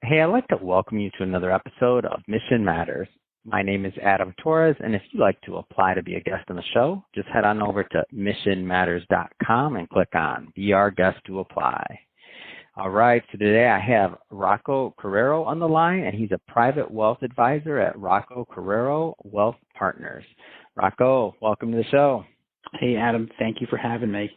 Hey, I'd like to welcome you to another episode of Mission Matters. My name is Adam Torres, and if you'd like to apply to be a guest on the show, just head on over to missionmatters.com and click on Be Our Guest to apply. All right, so today I have Rocco Carrero on the line, and he's a private wealth advisor at Rocco Carrero Wealth Partners. Rocco, welcome to the show. Hey, Adam, thank you for having me.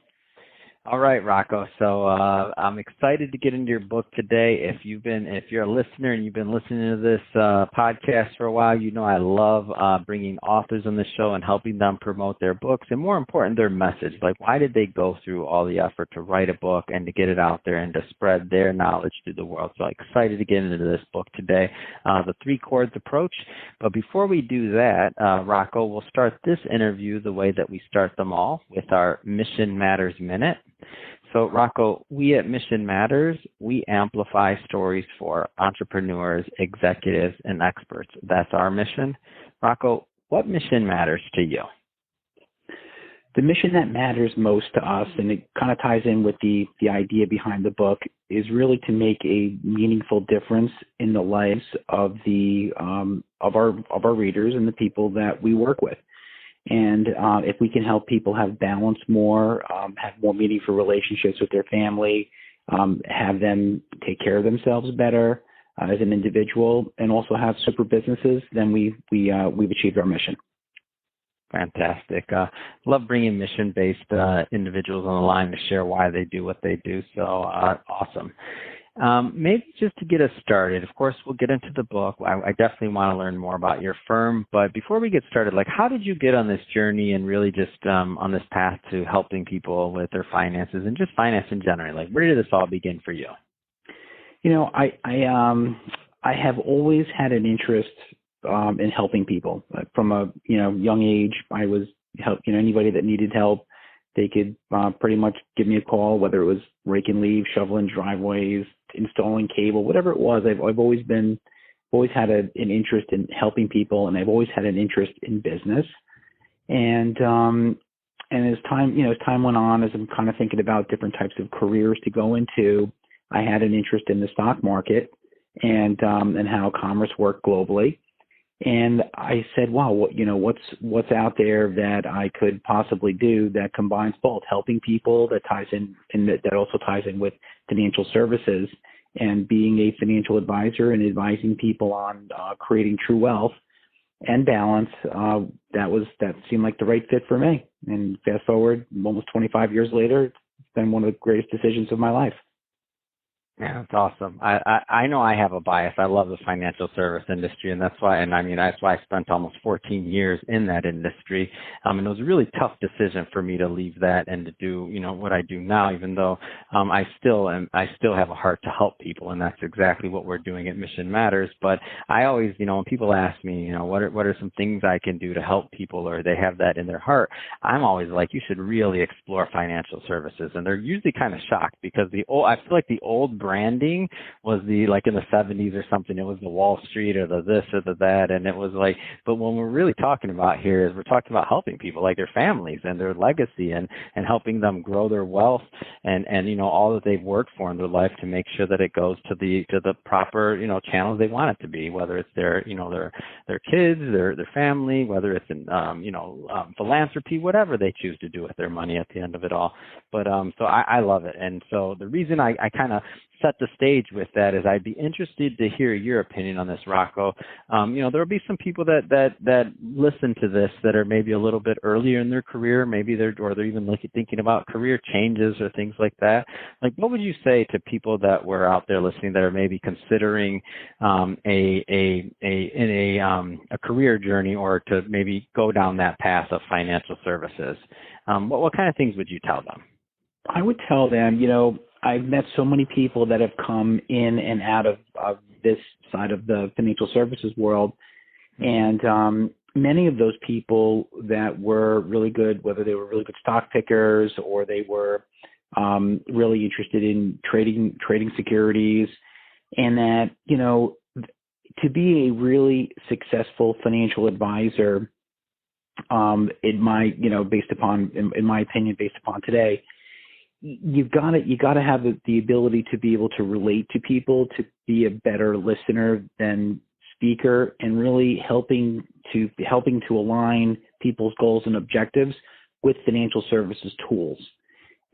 All right, Rocco. So I'm excited to get into your book today. If you're a listener and you've been listening to this podcast for a while, you know I love bringing authors on the show and helping them promote their books, and more important, their message. Like, why did they go through all the effort to write a book and to get it out there and to spread their knowledge to the world? So I'm excited to get into this book today, the Three Chords Approach. But before we do that, Rocco, we'll start this interview the way that we start them all, with our Mission Matters Minute. So, Rocco, we at Mission Matters, we amplify stories for entrepreneurs, executives, and experts. That's our mission. Rocco, what mission matters to you? The mission that matters most to us, and it kind of ties in with the idea behind the book, is really to make a meaningful difference in the lives of our readers and the people that we work with. And if we can help people have balance more, have more meaningful relationships with their family, have them take care of themselves better as an individual, and also have super businesses, then we've achieved our mission. Fantastic. Love bringing mission-based individuals on the line to share why they do what they do. So awesome. Maybe just to get us started, of course, we'll get into the book. I definitely want to learn more about your firm. But before we get started, how did you get on this journey and really just on this path to helping people with their finances and just finance in general? Where did this all begin for you? You know, I have always had an interest in helping people. From a young age, I was anybody that needed help. They could pretty much give me a call, whether it was raking leaves, shoveling driveways, installing cable, whatever it was. I've always had an interest in helping people, and I've always had an interest in business. And as time went on, as I'm kind of thinking about different types of careers to go into, I had an interest in the stock market and how commerce worked globally. And I said, wow, what's out there that I could possibly do that combines both helping people, that ties in, and that also ties in with financial services, and being a financial advisor and advising people on creating true wealth and balance. That seemed like the right fit for me. And fast forward, almost 25 years later, it's been one of the greatest decisions of my life. Yeah, that's awesome. I know I have a bias. I love the financial service industry, and that's why I spent almost 14 years in that industry. And it was a really tough decision for me to leave that and to do, what I do now, even though I still have a heart to help people, and that's exactly what we're doing at Mission Matters. But I always, when people ask me, what are some things I can do to help people, or they have that in their heart, I'm always like, you should really explore financial services. And they're usually kind of shocked because I feel like the old branding was in the 70s or something. It was the Wall Street or the this or the that, and it was but when we're really talking about here is we're talking about helping people, like their families and their legacy, and helping them grow their wealth and all that they've worked for in their life to make sure that it goes to the proper channels they want it to be, whether it's their kids, their family, whether it's in philanthropy, whatever they choose to do with their money at the end of it all. But so I love it, and so the reason I kind of set the stage with that is I'd be interested to hear your opinion on this, Rocco. There will be some people that listen to this that are maybe a little bit earlier in their career, maybe they're even thinking about career changes or things like that. What would you say to people that were out there listening that are maybe considering a career journey, or to maybe go down that path of financial services? What kind of things would you tell them? I would tell them, I've met so many people that have come in and out of this side of the financial services world. And many of those people that were really good, whether they were really good stock pickers or they were really interested in trading securities, and that, to be a really successful financial advisor, in my opinion, based upon today, you got to have the ability to be able to relate to people, be a better listener than speaker, and really helping to align people's goals and objectives with financial services tools.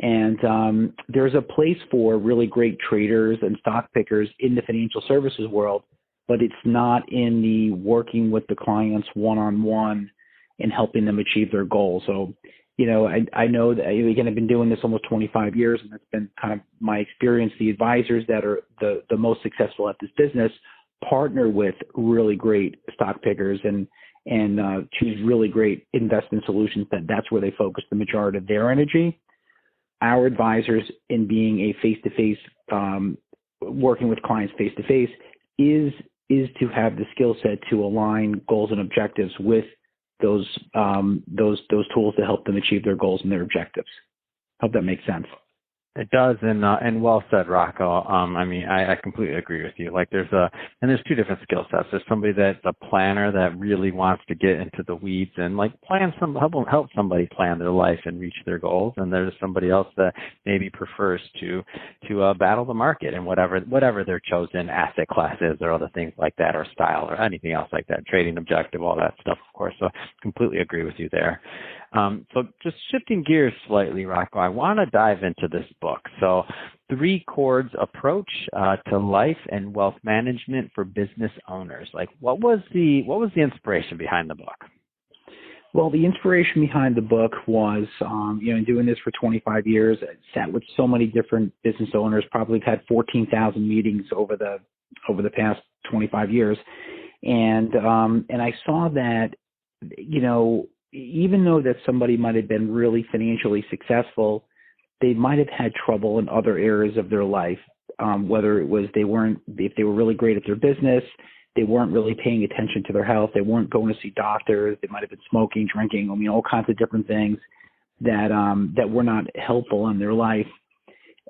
And there's a place for really great traders and stock pickers in the financial services world, but it's not in the working with the clients one-on-one and helping them achieve their goals. So, I know that, again, I've been doing this almost 25 years, and that's been kind of my experience. The advisors that are the most successful at this business partner with really great stock pickers and choose really great investment solutions. That's where they focus the majority of their energy. Our advisors, in being a face-to-face, working with clients face-to-face, is to have the skill set to align goals and objectives with those tools to help them achieve their goals and their objectives. Hope that makes sense. It does, and well said, Rocco. I completely agree with you. Like there's two different skill sets. There's somebody that's a planner that really wants to get into the weeds and like help somebody plan their life and reach their goals. And there's somebody else that maybe prefers to battle the market and whatever their chosen asset class is, or other things like that, or style, or anything else like that, trading objective, all that stuff, of course. So completely agree with you there. So just shifting gears slightly, Rocco, I want to dive into this book. So 3 Chords Approach to Life and Wealth Management for Business Owners. Like what was the inspiration behind the book? Well, the inspiration behind the book was, doing this for 25 years, I sat with so many different business owners, probably had 14,000 meetings over the past 25 years. And I saw that, even though that somebody might have been really financially successful, they might have had trouble in other areas of their life, whether it was if they were really great at their business, they weren't really paying attention to their health, they weren't going to see doctors, they might have been smoking, drinking, all kinds of different things that were not helpful in their life.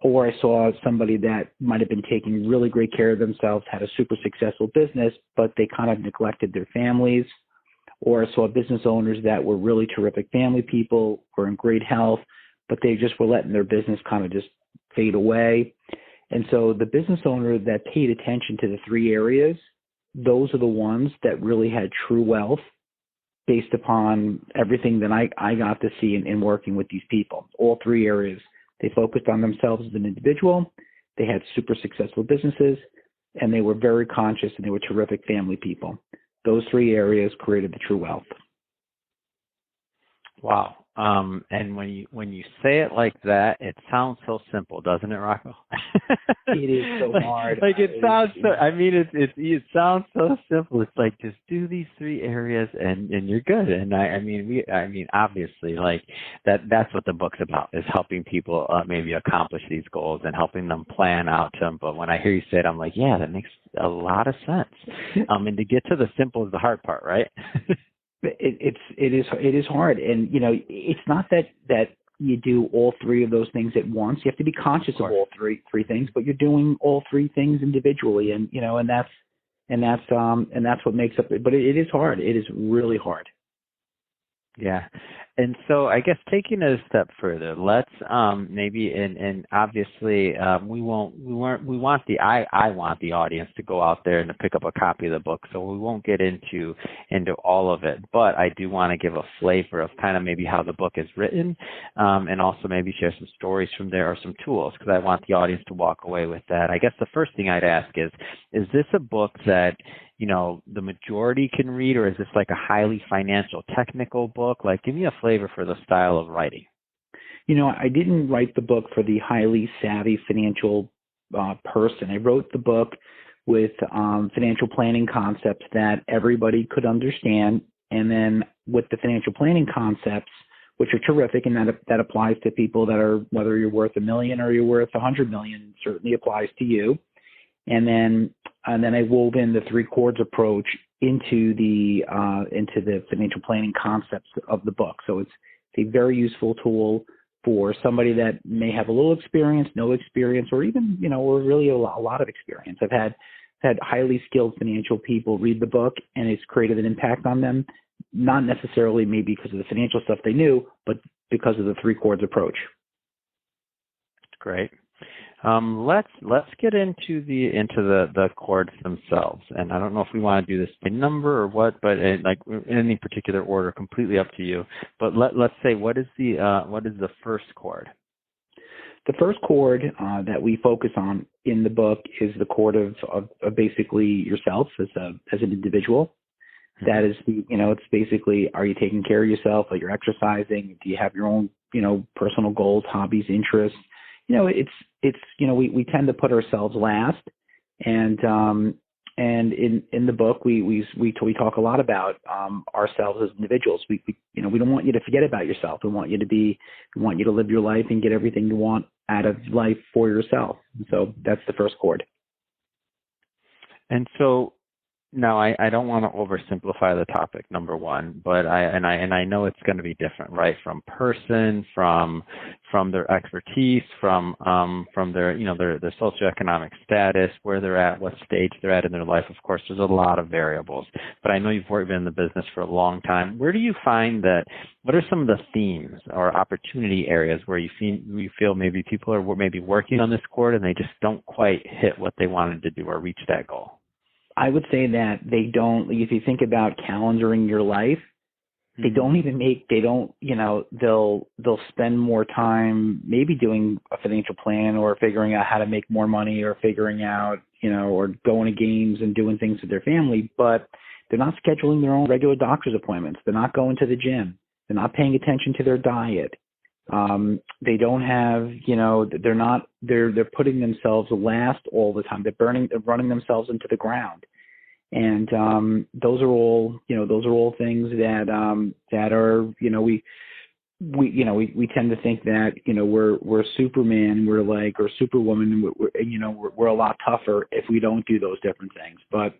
Or I saw somebody that might have been taking really great care of themselves, had a super successful business, but they kind of neglected their families. Or I saw business owners that were really terrific family people, were in great health, but they just were letting their business kind of just fade away. And so the business owner that paid attention to the 3 areas, those are the ones that really had true wealth based upon everything that I got to see in working with these people. All 3 areas. They focused on themselves as an individual, they had super successful businesses, and they were very conscious, and they were terrific family people. Those 3 areas created the true wealth. Wow. And when you say it like that, it sounds so simple, doesn't it, Rocco? It is so hard. It sounds so simple. It's like, just do these 3 areas and you're good. And obviously, like that's what the book's about, is helping people maybe accomplish these goals and helping them plan out to them. But when I hear you say it, I'm like, yeah, that makes a lot of sense. And to get to the simple is the hard part, right? It is hard, and it's not that you do all 3 of those things at once. You have to be conscious of all three things, but you're doing all 3 things individually, and that's what makes up it. But it is hard. It is really hard. Yeah. And so I guess taking it a step further, let's maybe and obviously I want the audience to go out there and to pick up a copy of the book, so we won't get into all of it, but I do want to give a flavor of kind of maybe how the book is written, and also maybe share some stories from there or some tools, because I want the audience to walk away with that. I guess the first thing I'd ask is this a book that the majority can read, or is this like a highly financial technical book? Like, give me a flavor for the style of writing. I didn't write the book for the highly savvy financial person. I wrote the book with financial planning concepts that everybody could understand. And then with the financial planning concepts, which are terrific, and that applies to people that are, whether you're worth $1 million or you're worth $100 million, certainly applies to you. And then I wove in the 3 Chords approach into the financial planning concepts of the book. So it's a very useful tool for somebody that may have a little experience, no experience, or even or really a lot of experience. I've had highly skilled financial people read the book, and it's created an impact on them, not necessarily maybe because of the financial stuff they knew, but because of the 3 Chords approach. Great. Let's get into the chords themselves, and I don't know if we want to do this by number or what, but like in any particular order, completely up to you. But let's say what is the first chord? The first chord that we focus on in the book is the chord of basically yourself as an individual. Mm-hmm. That is it's basically, are you taking care of yourself? Are you exercising? Do you have your own personal goals, hobbies, interests? It's we tend to put ourselves last, and in the book we talk a lot about ourselves as individuals. We don't want you to forget about yourself. We want you to live your life and get everything you want out of life for yourself. So that's the first chord. And so now I don't want to oversimplify the topic, number one, but I know it's going to be different, right? From person, from their expertise, from their their socioeconomic status, where they're at, what stage they're at in their life. Of course, there's a lot of variables, but I know you've been in the business for a long time. Where do you find that? What are some of the themes or opportunity areas where you feel maybe people are maybe working on this chord and they just don't quite hit what they wanted to do or reach that goal? I would say that they don't, if you think about calendaring your life, they don't even they'll spend more time maybe doing a financial plan or figuring out how to make more money or figuring out, or going to games and doing things with their family, but they're not scheduling their own regular doctor's appointments. They're not going to the gym. They're not paying attention to their diet. They don't have, they're putting themselves last all the time. They're running themselves into the ground. And, those are all things that are, we tend to think that, we're Superman, or Superwoman, we're a lot tougher if we don't do those different things. But,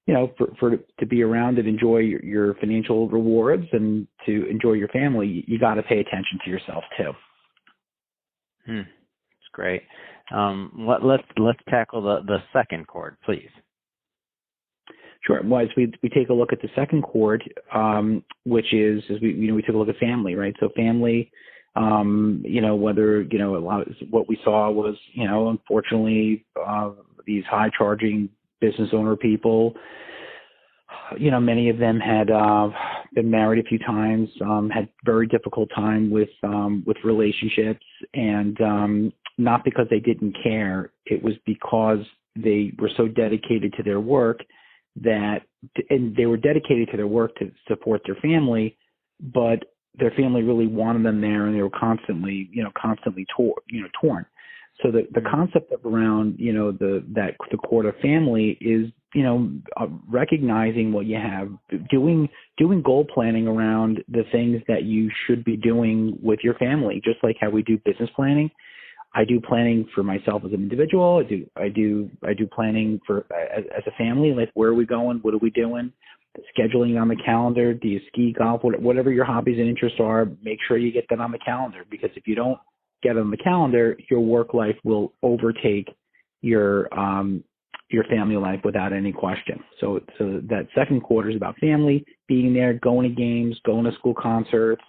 to be around and enjoy your financial rewards and to enjoy your family, you got to pay attention to yourself too. That's great. Let's tackle the second chord, please. Sure. Well, as we take a look at the second chord, which is we took a look at family, right? So family, whether a lot of what we saw was unfortunately these high charging business owner people, many of them had been married a few times, had very difficult time with relationships, and not because they didn't care. It was because they were so dedicated to their work and they were dedicated to their work to support their family, but their family really wanted them there, and they were constantly torn. So the concept of around, the chord of family is, recognizing what you have, doing goal planning around the things that you should be doing with your family, just like how we do business planning. I do planning for myself as an individual. I do planning for as a family, like where are we going? What are we doing? Scheduling on the calendar. Do you ski, golf, whatever your hobbies and interests are, make sure you get that on the calendar, because if you don't get on the calendar, your work life will overtake your family life without any question. So that second quarter is about family, being there, going to games, going to school concerts,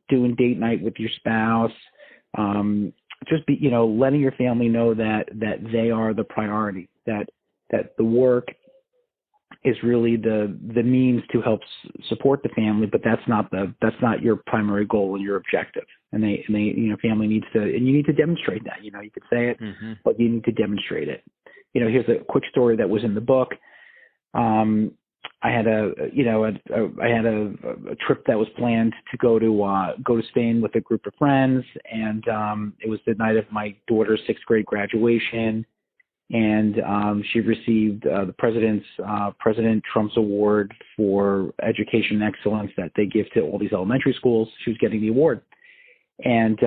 doing date night with your spouse, just be, letting your family know that they are the priority, that the work is really the means to help support the family, but that's not your primary goal and your objective. And they family needs to, and you need to demonstrate that. You could say it, but you need to demonstrate it. Here's a quick story that was in the book. I had a trip that was planned to go to Spain with a group of friends, and it was the night of my daughter's 6th grade graduation, and she received the President Trump's award for education excellence that they give to all these elementary schools. She was getting the award, and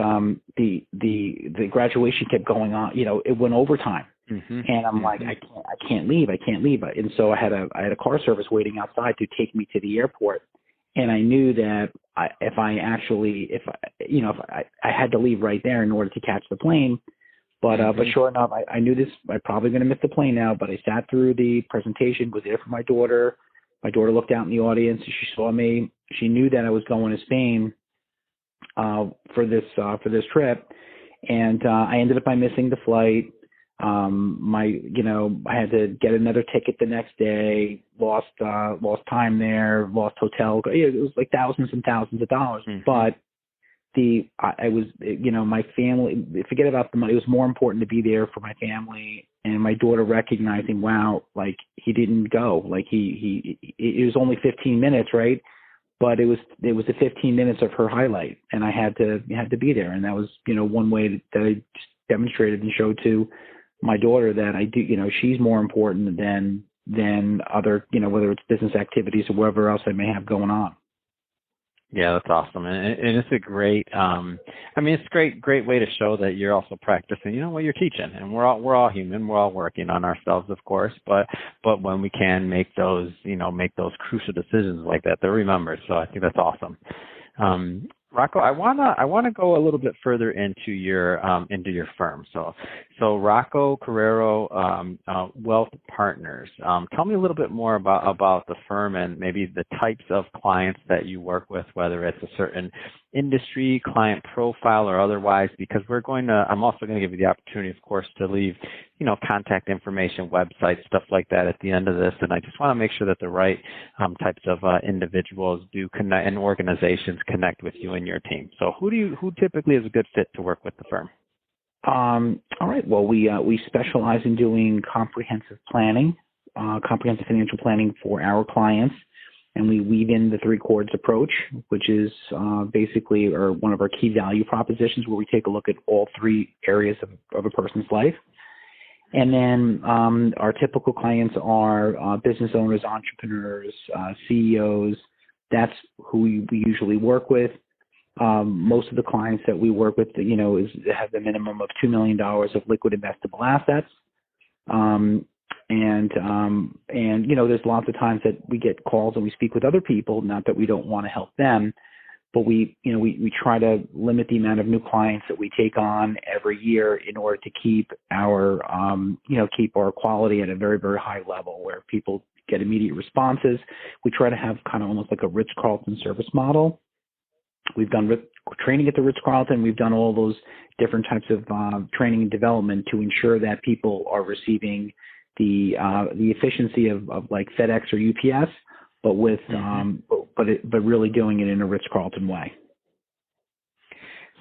the graduation kept going on. It went overtime. And I'm like, I can't leave. And so I had a car service waiting outside to take me to the airport. And I knew that if I had to leave right there in order to catch the plane. But sure enough, I knew this. I'm probably going to miss the plane now. But I sat through the presentation, was there for my daughter. My daughter looked out in the audience. She saw me. She knew that I was going to Spain for this trip. And I ended up by missing the flight. I had to get another ticket the next day, lost time there, lost hotel. It was like thousands and thousands of dollars. Mm-hmm. But I was, my family, forget about the money. It was more important to be there for my family and my daughter recognizing, wow, like he didn't go, like it was only 15 minutes, right? But it was the 15 minutes of her highlight, and I had to be there. And that was, one way that I just demonstrated and showed to my daughter that I do, she's more important than other, whether it's business activities or whatever else I may have going on. Yeah, that's awesome, and it's a great. It's a great way to show that you're also practicing, what you're teaching. And we're all human. We're all working on ourselves, of course. But when we can make those, make those crucial decisions like that, they're remembered. So I think that's awesome. Rocco, I wanna go a little bit further into your firm. So Rocco Carrero Wealth Partners. Tell me a little bit more about the firm and maybe the types of clients that you work with, whether it's a certain industry, client profile, or otherwise. Because I'm also going to give you the opportunity, of course, to leave contact information, websites, stuff like that at the end of this. And I just want to make sure that the right types of individuals do connect and organizations connect with you and your team. So who typically is a good fit to work with the firm? All right. Well, we specialize in doing comprehensive financial planning for our clients. And we weave in the three chords approach, which is basically one of our key value propositions, where we take a look at all three areas of a person's life. And then our typical clients are business owners, entrepreneurs, CEOs. That's who we usually work with. Most of the clients that we work with, have the minimum of $2 million of liquid investable assets. There's lots of times that we get calls and we speak with other people, not that we don't want to help them, but we try to limit the amount of new clients that we take on every year in order to keep our quality at a very, very high level where people get immediate responses. We try to have kind of almost like a Ritz-Carlton service model. We've done training at the Ritz-Carlton. We've done all those different types of training and development to ensure that people are receiving the efficiency of like FedEx or UPS, but with but really doing it in a Ritz-Carlton way.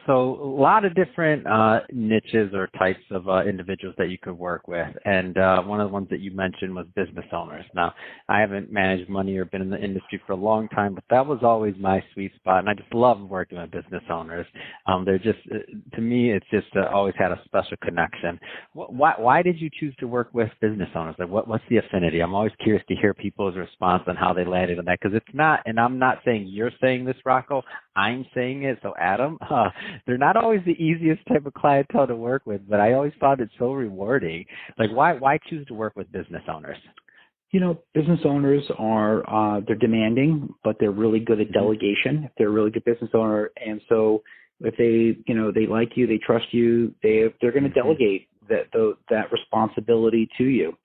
So a lot of different niches or types of individuals that you could work with. And one of the ones that you mentioned was business owners. Now, I haven't managed money or been in the industry for a long time, but that was always my sweet spot. And I just love working with business owners. They're just, to me, it's just always had a special connection. Why did you choose to work with business owners? Like, what's the affinity? I'm always curious to hear people's response on how they landed on that, because it's not, and I'm not saying you're saying this, Rocco, I'm saying it. So Adam, they're not always the easiest type of clientele to work with, but I always found it so rewarding. Like, why choose to work with business owners? Business owners are, they're demanding, but they're really good at delegation. They're a really good business owner. And so if they like you, they trust you, they're going to delegate that responsibility to you.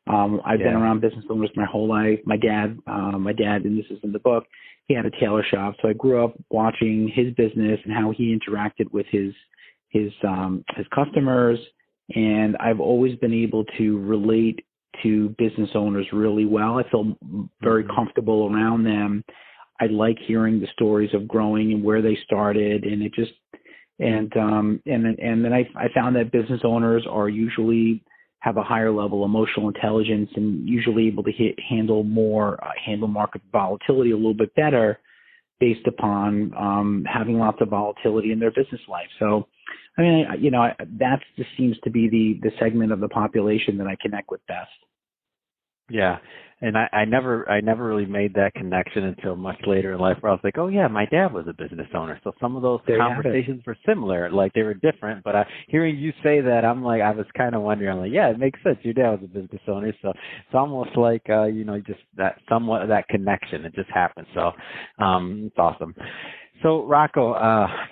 I've been around business owners my whole life. My dad, and this is in the book, he had a tailor shop. So I grew up watching his business and how he interacted with his customers. And I've always been able to relate to business owners really well. I feel very comfortable around them. I like hearing the stories of growing and where they started. And it just, and then I found that business owners are usually have a higher level of emotional intelligence and usually able to handle market volatility a little bit better based upon having lots of volatility in their business life. So, that just seems to be the segment of the population that I connect with best. Yeah. And I never really made that connection until much later in life, where I was like, oh yeah, my dad was a business owner. So some of those conversations were similar, like they were different. But hearing you say that, I'm like, I was kind of wondering, I'm like, yeah, it makes sense. Your dad was a business owner. So it's almost like, just that somewhat of that connection. It just happened. So it's awesome. So Rocco,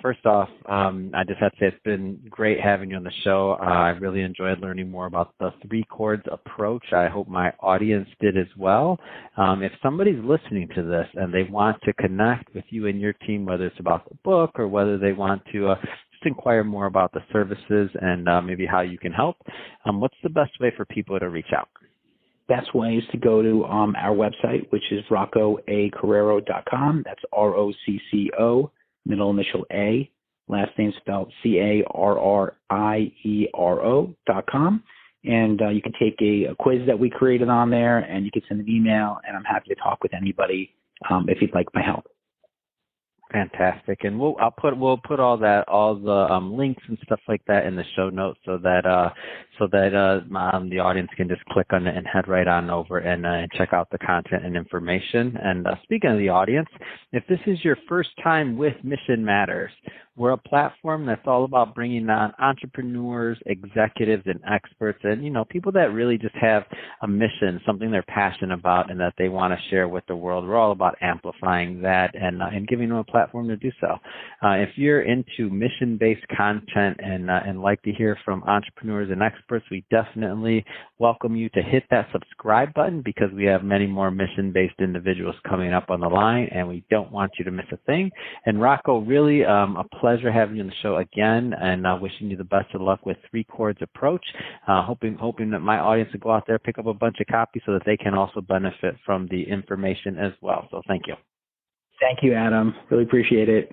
first off, I just have to say it's been great having you on the show. I really enjoyed learning more about the three chords approach. I hope my audience did as well. If somebody's listening to this and they want to connect with you and your team, whether it's about the book or whether they want to just inquire more about the services and maybe how you can help, what's the best way for people to reach out? Best way is to go to our website, which is roccoacarrero.com. That's ROCCO, middle initial A, last name spelled CARRIERO.com. And you can take a quiz that we created on there, and you can send an email, and I'm happy to talk with anybody if you'd like my help. Fantastic, and we'll put all the links and stuff like that in the show notes so that the audience can just click on it and head right on over and check out the content and information. And speaking of the audience, if this is your first time with Mission Matters, we're a platform that's all about bringing on entrepreneurs, executives, and experts, and people that really just have a mission, something they're passionate about, and that they want to share with the world. We're all about amplifying that and giving them a platform to do so. If you're into mission-based content and like to hear from entrepreneurs and experts, we definitely welcome you to hit that subscribe button, because we have many more mission-based individuals coming up on the line, and we don't want you to miss a thing. And Rocco, really a pleasure having you on the show again, and wishing you the best of luck with Three Chords Approach. Hoping that my audience will go out there, pick up a bunch of copies so that they can also benefit from the information as well. So thank you. Thank you, Adam. Really appreciate it.